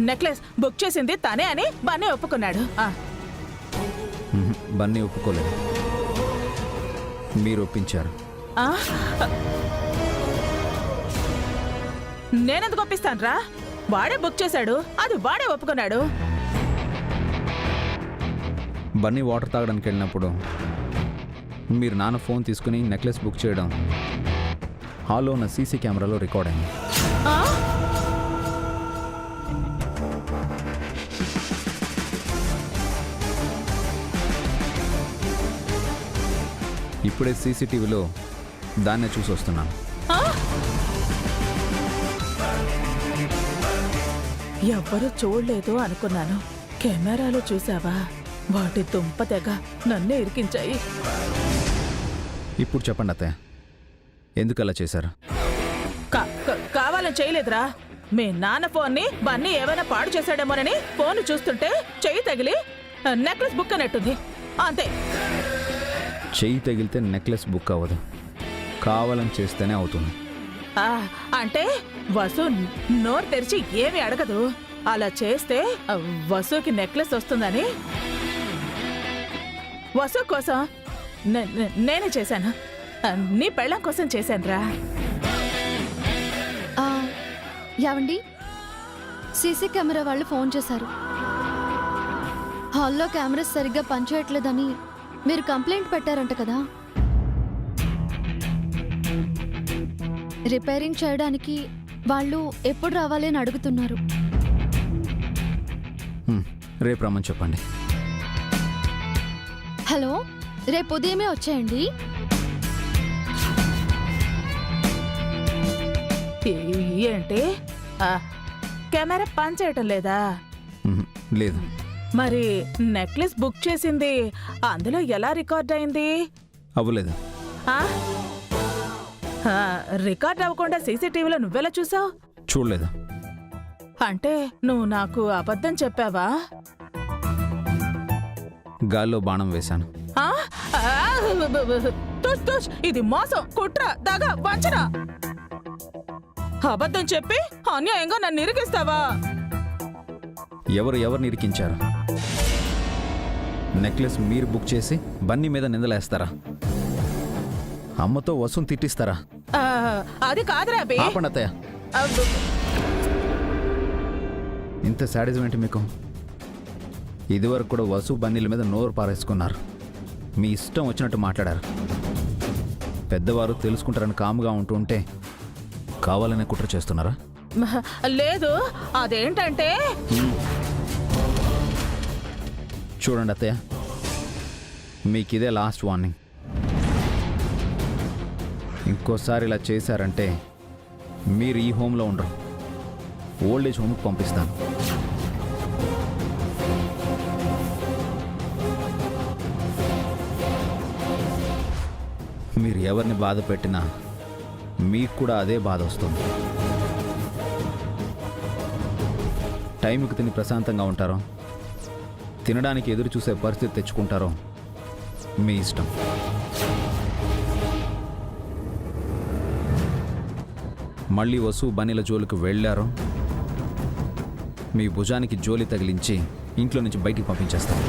Necklace book చేసింది తనే అని బన్నీ ఒప్పుకున్నాడు. బన్నీ ఒప్పుకోలేదు, మీరు ఒప్పించారు. నేనెందుకు ఒప్పిస్తానురా? వాడే బుక్ చేశాడు, అది వాడే ఒప్పుకున్నాడు. బన్నీ వాటర్ తాగడానికి వెళ్ళినప్పుడు మీరు నాన్న ఫోన్ తీసుకుని నెక్లెస్ బుక్ చేయడం హాల్లో ఉన్న సీసీ కెమెరాలో రికార్డ్ అయింది. ఇప్పుడే సీసీటీవీలో దాన్నే చూసి వస్తున్నాను. ఎవ్వరూ చూడలేదు అనుకున్నాను. కెమెరాలో చూసావా? వాటి దుంప తెగ నన్నే ఇరికించాయి. ఇప్పుడు చెప్పండి అత్తయ్య, ఎందుకు అలా చేశారు? కావాలని చేయలేదురా. మీ నాన్న ఫోన్ని బన్నీ ఏమైనా పాడు చేశాడేమోనని ఫోన్ చూస్తుంటే చెయ్యి తగిలి నెక్లెస్ బుక్ అనేట్టుంది, అంతే. చెయ్యి తగిలితే నెక్లెస్ బుక్ అవ్వదు, కావాలని చేస్తేనే అవుతుంది. అంటే వసు నోరు తెరిచి ఏమి అడగదు. అలా చేస్తే వసుకి నెక్లెస్ వస్తుందని వసు కోసం నేనే చేశాను. నీ పెళ్ళం కోసం చేశానురా. యావండి, సీసీ కెమెరా వాళ్ళు ఫోన్ చేశారు. హాల్లో కెమెరాస్ సరిగ్గా పనిచేయట్లేదని మీరు కంప్లైంట్ పెట్టారంట కదా. రిపేరింగ్ చేయడానికి వాళ్ళు ఎప్పుడు రావాలి అని అడుగుతున్నారు. రేపు రమ్మని చెప్పండి. హలో, రేపు ఉదయమే వచ్చేయండి. ఏంటి, కెమెరా పని చేయటం లేదా? లేదు. మరి నెక్లెస్ బుక్ చేసింది అందులో ఎలా రికార్డ్ అయింది? అవ్వలేదు. రికార్డ్ అవ్వకుండా సీసీటీవీలో నువ్వెలా చూసావు? చూడలేదు. అంటే నువ్వు నాకు అబద్ధం చెప్పావా? గాల్లో బాణం వేశాను. ఇది మోసం, కుట్ర, దగ, వంచన. అబద్ధం చెప్పి అన్యాయంగా నన్ను ఇరికిస్తావా? ఎవరిని ఇరికించారు? నెక్లెస్ మీరు బుక్ చేసి బన్నీ మీద నిందలేస్తారా? అమ్మతో వసుని తిట్టిస్తారా? అది కాదురా. ఆపండి అత్తయ్య, ఇంత శాడిజం ఏంటి మీకు? ఇదివరకు కూడా వసు బన్నీల మీద నోరు పారేసుకున్నారు. మీ ఇష్టం వచ్చినట్టు మాట్లాడారు. పెద్దవారు తెలుసుకుంటారని కాముగా ఉంటుంటే కావాలనే కుట్ర చేస్తున్నారా? లేదు. అదేంటంటే చూడండి అత్తయ్య, మీకు ఇదే లాస్ట్ వార్నింగ్. ఇంకోసారి ఇలా చేశారంటే మీరు ఈ హోమ్లో ఉండరు, ఓల్డేజ్ హోమ్కి పంపిస్తాను. మీరు ఎవరిని బాధ పెట్టినా మీకు కూడా అదే బాధ వస్తుంది. టైంకి తిని ప్రశాంతంగా ఉంటారో, తినడానికి ఎదురు చూసే పరిస్థితి తెచ్చుకుంటారో మీ ఇష్టం. మళ్ళీ వసు బన్నీల జోలికి వెళ్ళారో మీ భుజానికి జోలి తగిలించి ఇంట్లో నుంచి బయటికి పంపించేస్తాను.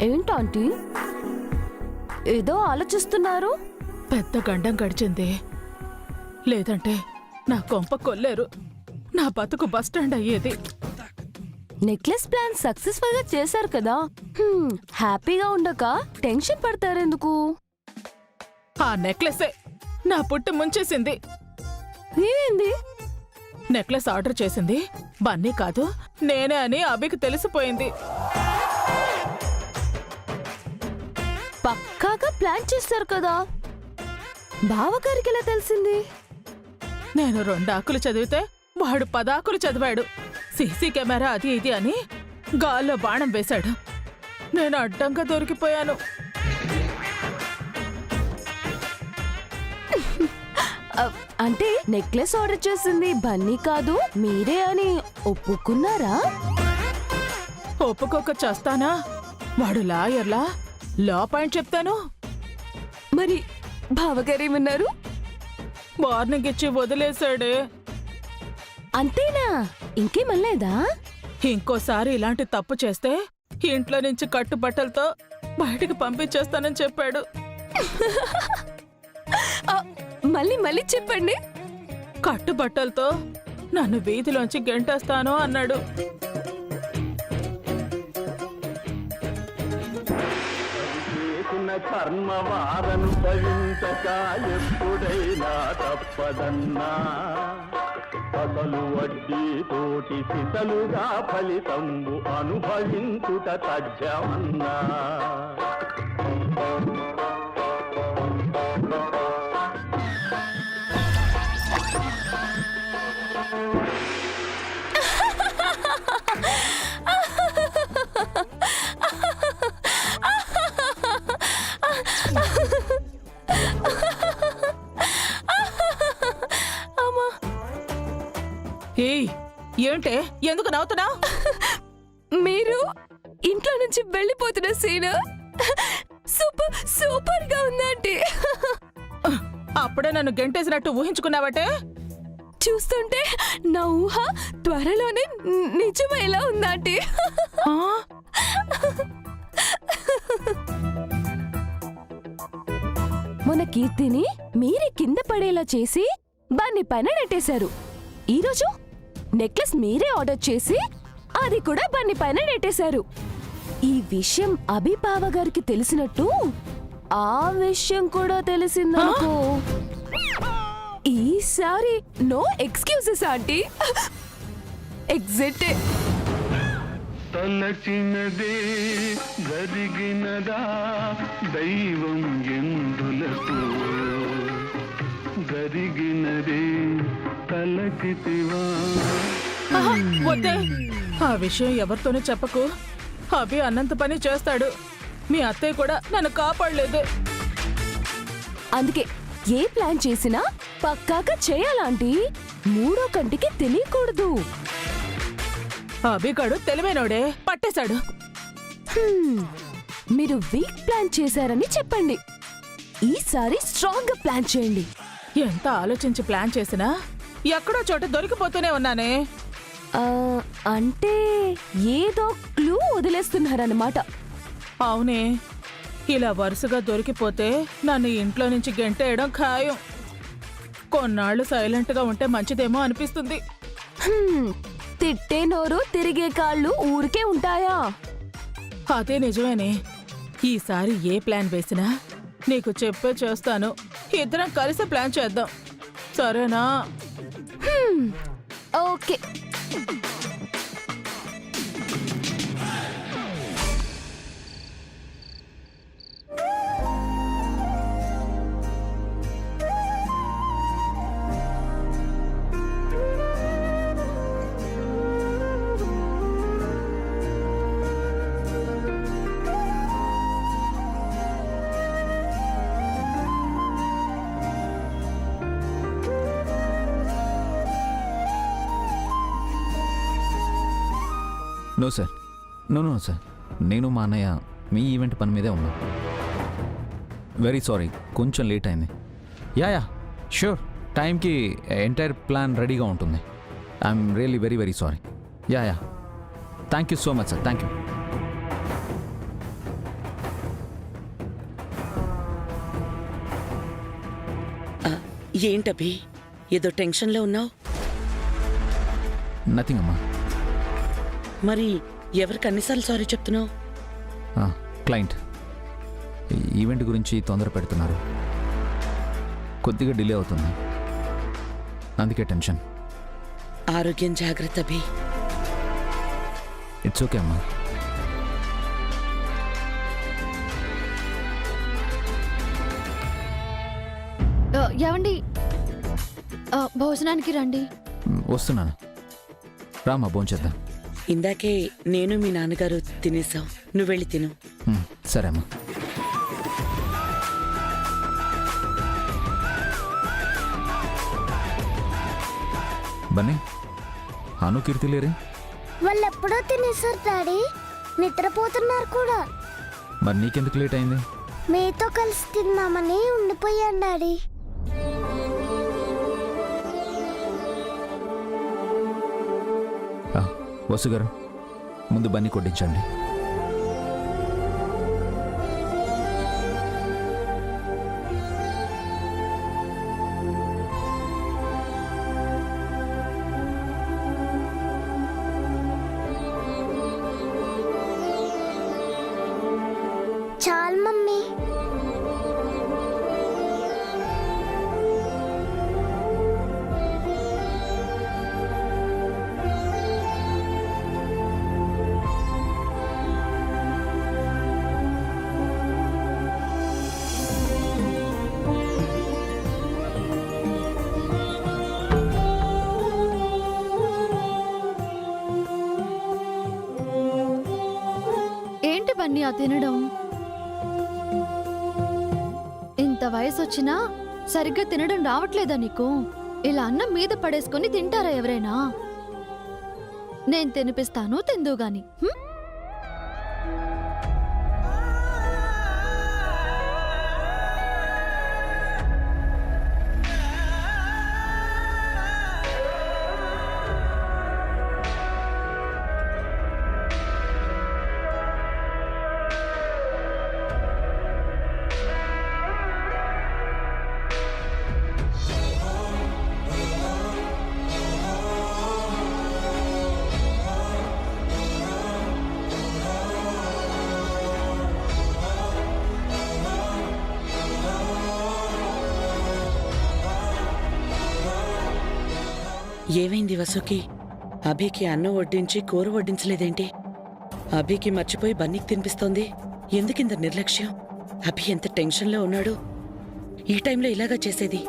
ఏంటాంటీ ఏదో ఆలోచిస్తున్నారు? పెద్ద గండం గడిచింది, లేదంటే నా కొంప కొల్లేరు, నా బతుకు బస్టాండ్ అయ్యేది. నెక్లెస్ ప్లాన్ సక్సెస్ఫుల్ గా చేశారు కదా, హ్యాపీగా ఉండక టెన్షన్ పడతారెందుకు? ఆ నెక్లెసే నా పుట్టి ముంచేసింది. ఏమైంది? నెక్లెస్ ఆర్డర్ చేసింది బన్నీ కాదు నేనే అని అభికి తెలిసిపోయింది. పక్కాగా ప్లాన్ చేస్తారు కదా, బావగారికి ఎలా తెలిసింది? నేను 2 ఆకులు చదివితే వాడు 10 ఆకులు చదివాడు. సీసీ కెమెరా అది ఇది అని గాల్లో బాణం వేశాడు. నేను అడ్డంగా దొరికిపోయాను. అంటే నెక్లెస్ ఆర్డర్ చేసింది బన్నీ కాదు మీరే అని ఒప్పుకున్నారా? ఒప్పుకోక చేస్తానా? వాడు లాయర్లా లా పాయింట్ చెప్తాను. మరి బావగారు ఏమన్నారు? వార్నింగ్ ఇచ్చి వదిలేశాడే. అంతేనా? ఇంకేమనలేదా? ఇంకోసారి ఇలాంటి తప్పు చేస్తే ఇంట్లో నుంచి కట్టుబట్టలతో బయటికి పంపించేస్తానని చెప్పాడు. మళ్ళీ చెప్పండి. కట్టుబట్టలతో నన్ను వీధిలోంచి గెంటేస్తాను అన్నాడు. కర్మవారనుభవించక ఎప్పుడైనా తప్పదన్నా, అసలు వడ్డీ తోటి సిసలుగా ఫలితంబు అనుభవించుట తథ్యమన్నా. ఏయ్, ఏంటే ఎందుకు నవ్వుతున్నావు? మీరు ఇంట్లో నుంచి వెళ్ళిపోతున్న సీన్ సూపర్ గా ఉందంటే అప్పుడే నన్ను గెంటేసినట్టు ఊహించుకున్నావటే. చూస్తుంటే నా ఊహ త్వరలోనే నిజమేలా ఉందంటే. మన కీర్తిని మీరే కింద పడేలా చేసి బాన్ని పైన నెట్టేశారు. ఈరోజు నెక్లెస్ మీరే ఆర్డర్ చేసి అది కూడా బన్ని పైన నెట్టేశారు. ఈ విషయం అభిబావ గారికి తెలిసినట్టు ఆ విషయం కూడా తెలిసిందనుకో, ఈసారి నో ఎక్స్క్యూజెస్ ఆంటీ. ఎగ్జిట్. తలచినదే జరిగినదా దైవం ఎందులకు, జరిగినదే తలకితివా. వద్దే, ఆ విషయం ఎవరితోనూ చెప్పకు. అభి అన్నంత పని చేస్తాడు. మీ అత్తయ్య కూడా నన్ను కాపాడలేదు. అందుకే ఏ ప్లాన్ చేసినా పక్కాగా చేయాలంటీ. మూడో కంటికి తెలియకూడదు. అభిగాడు తెలివైనోడే, పట్టేశాడు. మీరు వీక్ ప్లాన్ చేశారని చెప్పండి. ఈసారి స్ట్రాంగ్ గా ప్లాన్ చేయండి. ఎంత ఆలోచించి ప్లాన్ చేసినా ఎక్కడో చోట దొరికిపోతూనే ఉన్నానే. అంటే ఏదో క్లూ వదిలేస్తున్నారన్నమాట. అవునే, ఇలా వరుసగా దొరికిపోతే నన్ను ఇంట్లో నుంచి గెంటేయడం ఖాయం. కొన్నాళ్ళు సైలెంట్గా ఉంటే మంచిదేమో అనిపిస్తుంది. తిట్టే నోరు తిరిగే కాళ్ళు ఊరికే ఉంటాయా? అదే నిజమేనే. ఈసారి ఏ ప్లాన్ వేసినా నీకు చెప్పే చేస్తాను. ఇద్దరం కలిసి ప్లాన్ చేద్దాం, సరేనా? Okay. No sir, no sir, నేను మా అన్నయ్య మీ ఈవెంట్ పని మీదే ఉన్నాం. వెరీ సారీ, కొంచెం లేట్ అయింది. యా ష్యూర్, టైంకి ఎంటైర్ ప్లాన్ రెడీగా ఉంటుంది. I'm really very very sorry. Yeah thank you so much sir, thank you. ఏంటభి, ఏదో టెన్షన్లో ఉన్నావు? నథింగ్ అమ్మా. మరి ఎవరికి అన్నిసార్లు సారీ చెప్తున్నావు? క్లయింట్ ఈవెంట్ గురించి తొందర పెడుతున్నారు, కొద్దిగా డిలే అవుతుంది, అందుకే టెన్షన్. ఆరోగ్యం జాగ్రత్త అభి. ఇట్స్ ఓకే అమ్మా. ఏవండి భోజనానికి రండి. వస్తున్నాను. రామా భోంచేద్దాం. ఇందాకే నేను మీ నాన్నగారు తినేసాం. నువ్వు వెళ్ళి తిను. సరే అమ్మా. బన్నీ, అను కీర్తి లేరే? వాళ్ళు ఎప్పుడో తినేసారు డాడీ. నిద్రపోతున్నారు కూడా. మరి నీకెందుకు లేట్ అయింది? మీతో కలిసి తిందామని ఉండిపోయాను డాడీ. వసు గారు, ముందు బన్నీ కొట్టించండి. చాలు మమ్మీ. ఏంటి బన్నీ ఆ తినడం? ఇంత వయసు వచ్చినా సరిగ్గా తినడం రావట్లేదా నీకు? ఇలా అన్నం మీద పడేసుకొని తింటారా ఎవరైనా? నేను తినిపిస్తాను, తిందు గాని. ఏమైంది వసుకి? అభికి అన్నం వడ్డించి కూర వడ్డించలేదేంటి? అభికి మర్చిపోయి బన్నీకి తినిపిస్తోంది. ఎందుకింత నిర్లక్ష్యం? అభి ఎంత టెన్షన్లో ఉన్నాడు. ఈ టైంలో ఇలాగా చేసేది?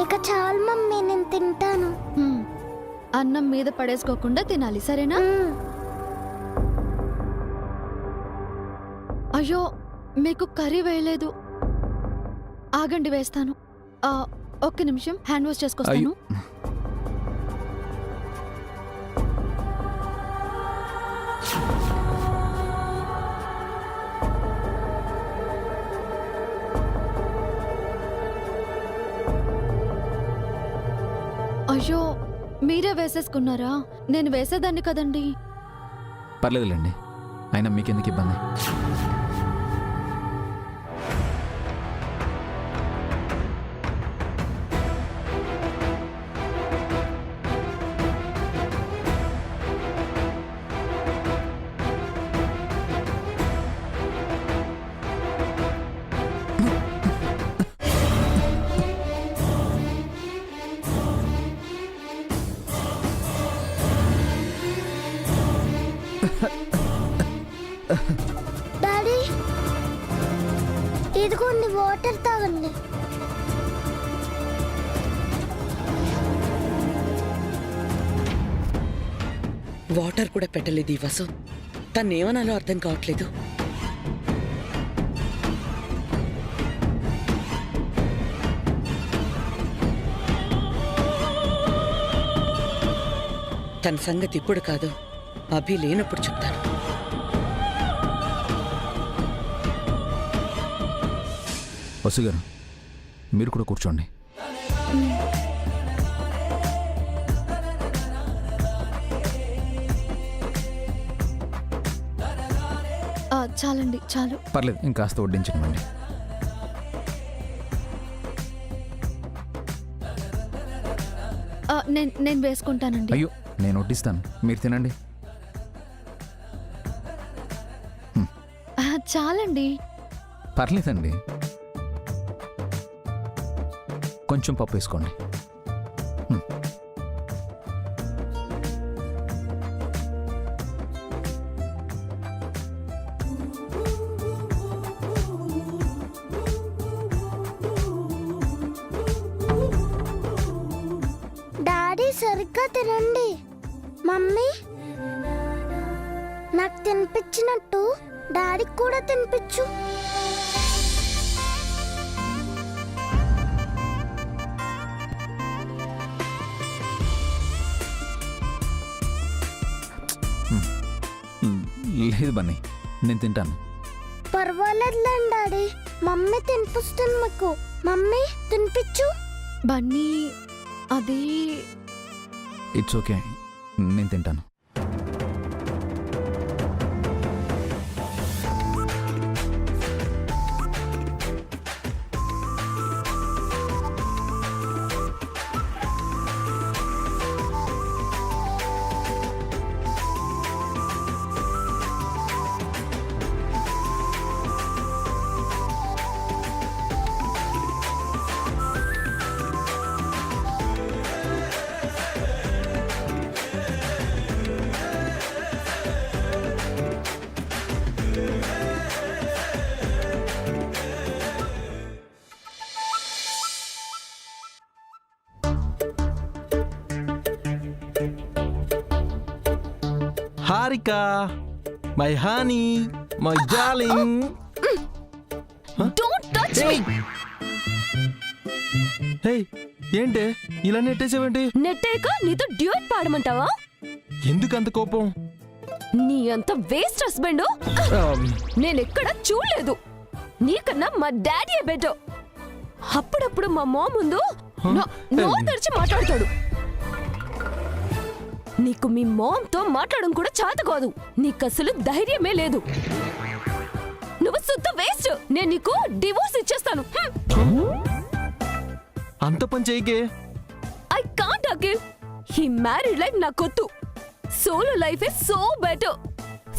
ఇక చాలు మమ్మీ, నేను తింటాను. అన్నం మీద పడేసుకోకుండా తినాలి, సరేనా? అయ్యో, మీకు కర్రీ వేయలేదు. ఆగండి, వేస్తాను. ఒక్క నిమిషం, హ్యాండ్ వాష్ చేసుకొస్తాను. అయ్యో, మీరే వేసేసుకున్నారా? నేను వేసేదాన్ని కదండి. పర్లేదులేండి, అయినా మీకెందుకు ఇబ్బంది? డాడీ, ఇదిగోండి వాటర్ తాగండి. వాటర్ కూడా పెట్టలేదు ఈ వసు. తన్నేమనాలో అర్థం కావట్లేదు. తన సంగతి ఇప్పుడు కాదు, అభి లేనప్పుడు చెప్తాను. వసు గారు, మీరు కూడా కూర్చోండి. చాలండి, చాలు. పర్లేదు, ఇంకాస్త వడ్డించకండి. నేను వేసుకుంటానండి. అయ్యో, నేను వడ్డిస్తాను, మీరు తినండి. చాలండి. పర్లేదండి. కొంచెం పప్పు వేసుకోండి. డాడీ సరిగ్గా తినండి. మమ్మీ నాకు తినిపించినట్టు డాడీకి కూడా తినిపించు. లేదు బన్నీ, నేను తింటాను. పర్వాలేదులేండి డాడీ, మమ్మీ తినిపిస్తుంది మీకు. మమ్మీ తినిపించు. బన్నీ అది ఇట్స్ ఓకే, నేను తింటాను. Harika, my honey, my darling. Don't touch me. Hey, ఏంటే ఇలా నెట్టేసావేంటి? నెట్టాక నీతో డ్యూట్ పాడమంటావా? ఎందుకు అంత కోపం? నీ అంత వేస్ట్ హస్బెండ్ నేనెక్కడ చూడలేదు. నీకన్నా మా డాడీ బెటర్. అప్పుడప్పుడు మా మామ్ ముందు నోరు తెరిచి మాట్లాడతాడు. నీకు మీ మామ్ తో మాట్లాడడం కూడా చేత కాదు. నీకసలు ధైర్యమే లేదు. నువ్వు శుద్ధ వేస్ట్. నేను నీకు డివోర్స్ ఇచ్చేస్తాను. అంత పని చేయకే. I can't Akhil. ఈ మ్యారీడ్ లైఫ్ నాకొద్దు. Solo life is so better.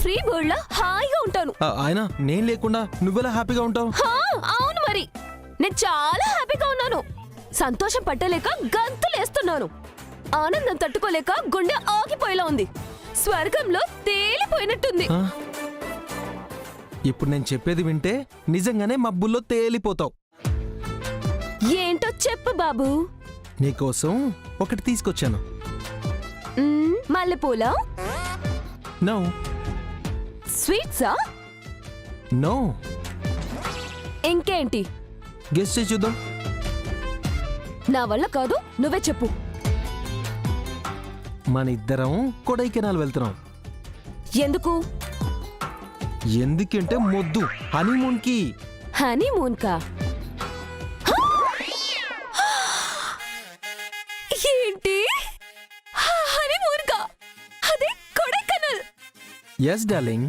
Free bird లా హాయిగా ఉంటాను. ఆయన నేను లేకుండా నువ్వెలా హ్యాపీగా ఉంటావు? అవును మరి, నేను చాలా హ్యాపీగా ఉన్నాను. సంతోషం పట్టలేక గంతులేస్తున్నాను. ఆనందం తట్టుకోలేక గుండె ఆగిపోయేలా ఉంది. స్వర్గంలో తేలిపోయినట్టుంది. ఇప్పుడు నేను చెప్పేది వింటే నిజంగానే మబ్బుల్లో తేలిపోతావు. ఏంటో చెప్పు బాబు. నీకోసం ఒకటి తీసుకొచ్చాను. మల్లెపూల? నో. స్వీట్సా? నో. ఇంకేంటి? గెస్ట్ చేసి చూద్దాం. నా వల్ల కాదు, నువ్వే చెప్పు. మన ఇద్దరం కొడైకెనాల్ వెళ్తున్నాం. ఎందుకు? ఎందుకంటే మొద్దు హనీమూన్ కి. హనీమూన్ కా? ఏంటి? హనీమూన్ కా? అదే కొడైకెనాల్? Yes darling.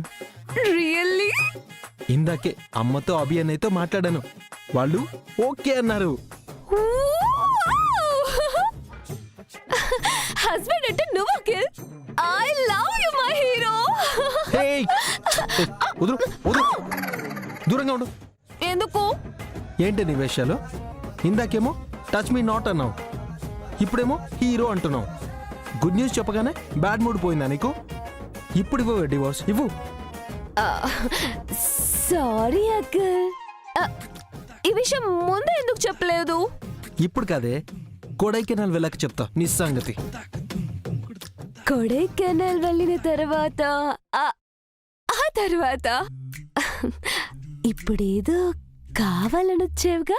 రియల్లీ? ఇందాకే అమ్మతో అభి అన్నయ్యతో మాట్లాడాను. వాళ్ళు ఓకే అన్నారు. హస్బెండ్ అంటే నువ్వు kill. I love you my hero. వదులు వదులు, దూరంగా ఉండు. ఎందుకు? ఏంటి నీ వేషాలు? ఇందాకేమో టచ్ మీ నాట్ అన్నావు, ఇప్పుడేమో హీరో అంటున్నావు. గుడ్ న్యూస్ చెప్పగానే బ్యాడ్ మూడ్ పోయిందా నీకు? ఇప్పుడు ఇవ్వు డివోర్స్, ఇవ్వు. Sorry uncle. ఈ విషయం ముందే ఎందుకు చెప్పలేదు? ఇప్పుడు కాదే, కొడైకెనాల్ వెళ్ళక చెప్తా నీ సంగతి. కొడైకెనాల్ వెళ్ళిన తర్వాత ఆ తర్వాత ఇప్పుడేదో కావాలనొచ్చేవుగా.